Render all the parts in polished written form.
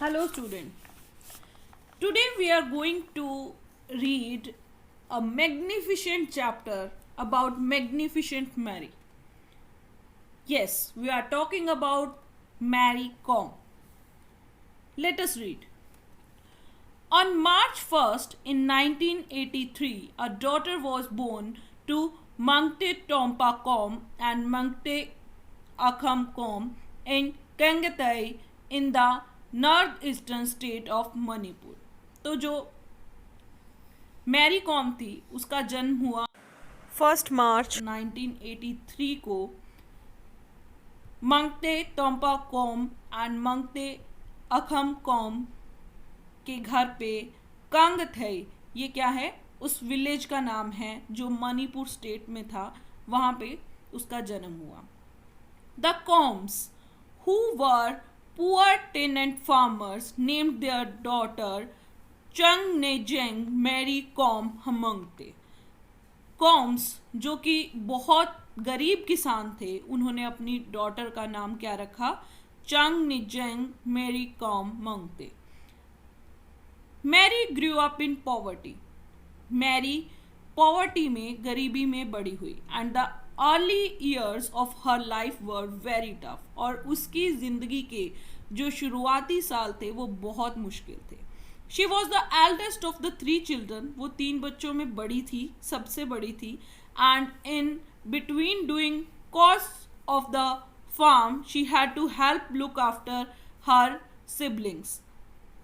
Hello student. Today we are going to read a magnificent chapter about Magnificent Mary. Yes, we are talking about Mary Kom. Let us read. On March 1st in 1983, a daughter was born to Mangte Tompa Kom and Mangte Akham Kom in Kangatai in the northeastern state of Manipur. तो जो Mary com थी उसका जन्म हुआ 1 मार्च 1983 को मंगते तोम्पा com and मंगते Asam com के घर पे कांगथई, ये क्या है, उस विलेज का नाम है जो मणिपुर स्टेट में था, वहाँ पे उसका जन्म हुआ. The Koms who were poor tenant farmers named their daughter Chung Nejeng Mary Kom Hamangte. Koms जो कि बहुत गरीब किसान थे, उन्होंने अपनी डॉटर का नाम क्या रखा, Chungneijang Mary Kom Mangte. Mary grew up in poverty. Mary poverty में, गरीबी में बड़ी हुई. And the early years of her life were very tough. और उसकी ज़िंदगी के जो शुरुआती साल थे वो बहुत मुश्किल थे. She was the eldest of the 3 children. वो 3 बच्चों में बड़ी थी, सबसे बड़ी थी. And in between doing cost of the farm she had to help look after her siblings.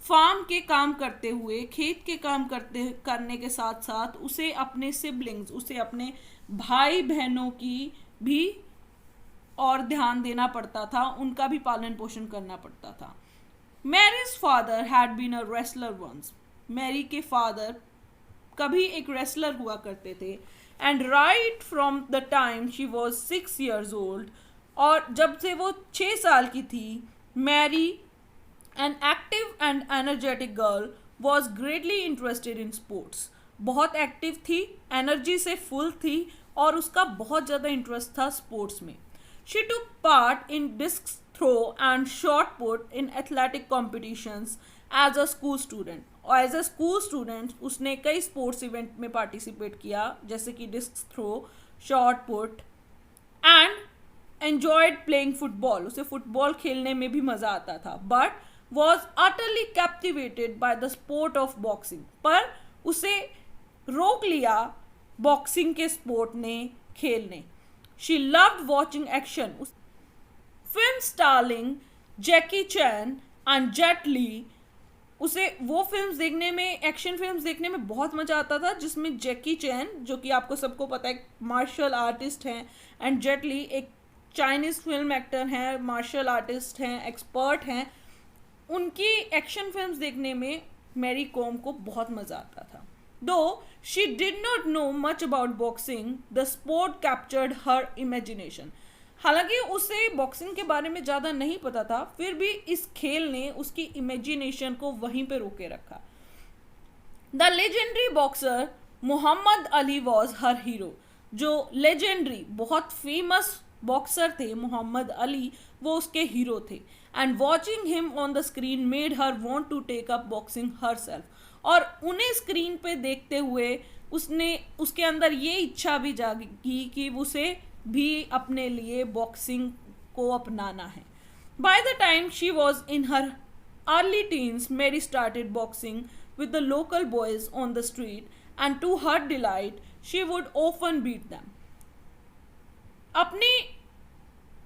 Farm के काम करते हुए, खेत के काम करने के साथ साथ उसे अपने सिबलिंग्स, उसे अपने भाई बहनों की भी और ध्यान देना पड़ता था, उनका भी पालन पोषण करना पड़ता था. Mary's father had been a wrestler once. Mary के फादर कभी एक रेसलर हुआ करते थे. And right from the time she was 6 years old, और जब से वो 6 साल की थी, Mary an active and energetic girl was greatly interested in sports. बहुत एक्टिव थी, एनर्जी से फुल थी और उसका बहुत ज़्यादा इंटरेस्ट था स्पोर्ट्स में. She took part in disc throw and shot put in athletic competitions as a school student. और एज अ स्कूल स्टूडेंट उसने कई स्पोर्ट्स इवेंट में पार्टिसिपेट किया, जैसे कि discus throw, shot put, and enjoyed playing football. उसे football खेलने में भी मज़ा आता था. But was utterly captivated by the sport of boxing. पर उसे रोक लिया बॉक्सिंग के स्पोर्ट ने, खेलने. She loved watching action. Film starring Jackie Chan and Jet Li, उसे वो फिल्म्स देखने में, एक्शन फिल्म्स देखने में बहुत मज़ा आता था, जिसमें जैकी चैन, जो कि आपको सबको पता है मार्शल आर्टिस्ट हैं, एंड जेट ली एक चाइनीज़ फिल्म एक्टर हैं, मार्शल आर्टिस्ट हैं, एक्सपर्ट हैं. उनकी एक्शन फिल्म्स देखने में मैरी कॉम को बहुत मज़ा आता था. दो she did not know much about boxing, the sport captured her imagination. हालांकि उसे बॉक्सिंग के बारे में ज़्यादा नहीं पता था, फिर भी इस खेल ने उसकी इमेजिनेशन को वहीं पे रोके रखा. The legendary boxer Muhammad Ali was her hero. जो लेजेंडरी, बहुत फेमस बॉक्सर थे मोहम्मद अली, वो उसके हीरो थे. And watching him on the screen made her want to take up boxing herself. और उन्हें स्क्रीन पे देखते हुए उसके अंदर ये इच्छा भी जागी कि उसे भी अपने लिए बॉक्सिंग को अपनाना है. By the time she was in her early teens, Mary started boxing with the local boys on the street, and to her delight she would often beat them. अपनी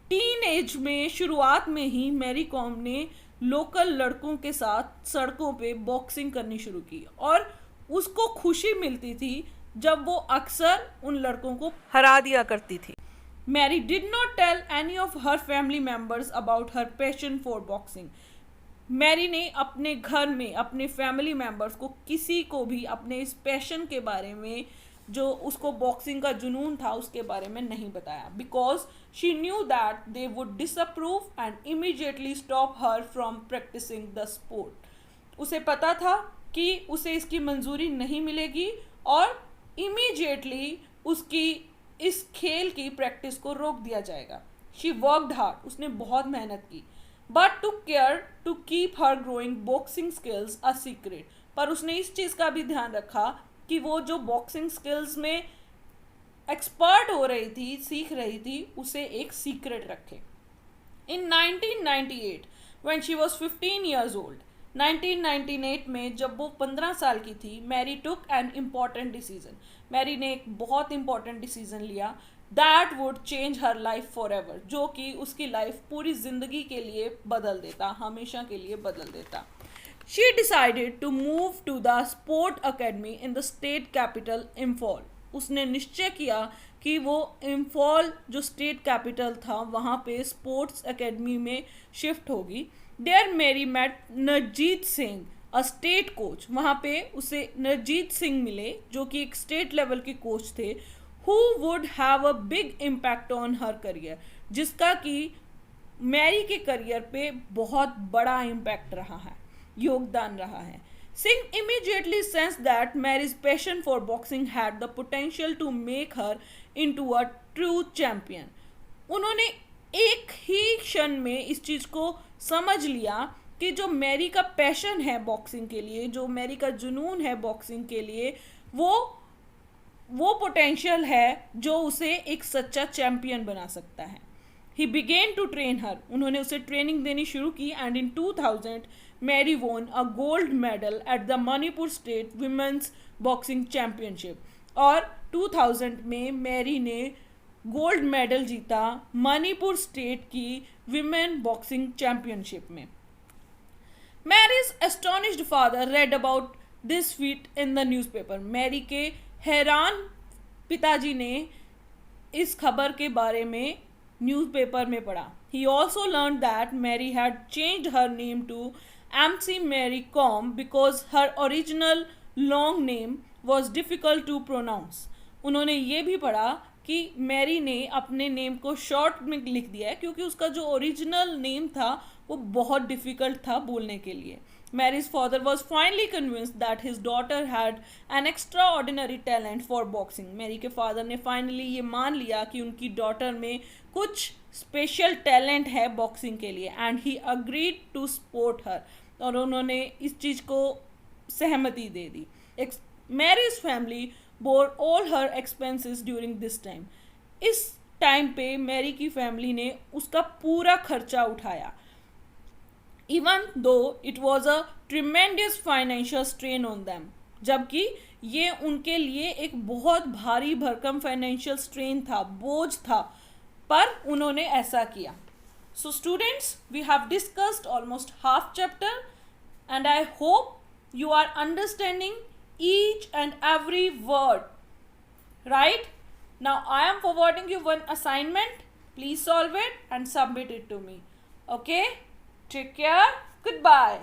टीन एज में, शुरुआत में ही Mary Kom ने local लड़कों के साथ सड़कों पे बॉक्सिंग करनी शुरू की, और उसको खुशी मिलती थी जब वो अक्सर उन लड़कों को हरा दिया करती थी. Mary did not tell any of her family members about her passion for boxing. Mary ने अपने घर में अपने फैमिली मेम्बर्स को, किसी को भी अपने इस पैशन के बारे में, जो उसको बॉक्सिंग का जुनून था, उसके बारे में नहीं बताया. Because she knew that they would disapprove and immediately stop her from practising the sport. उसे पता था कि उसे इसकी मंजूरी नहीं मिलेगी और इमीडिएटली उसकी इस खेल की प्रैक्टिस को रोक दिया जाएगा. She worked hard. उसने बहुत मेहनत की. But to care to keep her growing boxing skills a secret. पर उसने इस चीज़ का भी ध्यान रखा कि वो जो बॉक्सिंग स्किल्स में एक्सपर्ट हो रही थी, सीख रही थी, उसे एक सीक्रेट रखे। In 1998, when she was 15 years old, 1998 में जब वो 15 साल की थी, Mary took an important decision. Mary ने एक बहुत इम्पॉर्टेंट डिसीजन लिया that would change her life forever, जो कि उसकी लाइफ पूरी जिंदगी के लिए बदल देता, हमेशा के लिए बदल देता। She decided to move to the sport academy in the state capital Imphal. उसने निश्चय किया कि वो इम्फॉल जो स्टेट कैपिटल था वहाँ पे स्पोर्ट्स एकेडमी में शिफ्ट होगी। There Mary met Narjit Singh a state coach. वहाँ पे उसे नरजीत सिंह मिले जो कि एक स्टेट लेवल के कोच थे, who would have a big impact on her career, जिसका कि मैरी के करियर पे बहुत बड़ा इम्पैक्ट रहा है, योगदान रहा है। Singh immediately sensed that Mary's passion for boxing had the potential to make her into a true champion. उन्होंने एक ही क्षण में इस चीज़ को समझ लिया कि जो मैरी का पैशन है बॉक्सिंग के लिए, जो मैरी का जुनून है बॉक्सिंग के लिए, वो पोटेंशियल है जो उसे एक सच्चा चैम्पियन बना सकता है। He began to train her. उन्होंने उसे ट्रेनिंग देनी शुरू की and in 2000 Mary won a gold medal at the Manipur state women's boxing championship. और 2000 में मैरी ने गोल्ड मेडल जीता मणिपुर स्टेट की विमेन बॉक्सिंग चैम्पियनशिप में। Mary's astonished father read about this feat in the newspaper. Mary के हैरान पिताजी ने इस खबर के बारे में न्यूज़पेपर में पढ़ा। He also learned that Mary had changed her name to MC Mary Com because her original long name was difficult to pronounce. उन्होंने ये भी पढ़ा कि मैरी ने अपने नेम को शॉर्ट में लिख दिया है क्योंकि उसका जो ओरिजिनल नेम था वो बहुत डिफ़िकल्ट था बोलने के लिए। Mary's father was finally convinced that his daughter had an extraordinary talent for boxing. Mary के फादर ने फाइनली ये मान लिया कि उनकी डॉटर में कुछ स्पेशल टैलेंट है बॉक्सिंग के लिए and he agreed to support her, और उन्होंने इस चीज़ को सहमति दे दी। Mary's family bore all her expenses during this time. इस टाइम पे मैरी की फैमिली ने उसका पूरा खर्चा उठाया। Even though it was a tremendous financial strain on them, जबकि ये उनके लिए एक बहुत भारी भरकम फाइनेंशियल स्ट्रेन था, बोझ था, पर उन्होंने ऐसा किया। So students, we have discussed almost half chapter and I hope you are understanding each and every word, right? Now I am forwarding you one assignment. Please solve it and submit it to me. Okay? Take care. Goodbye.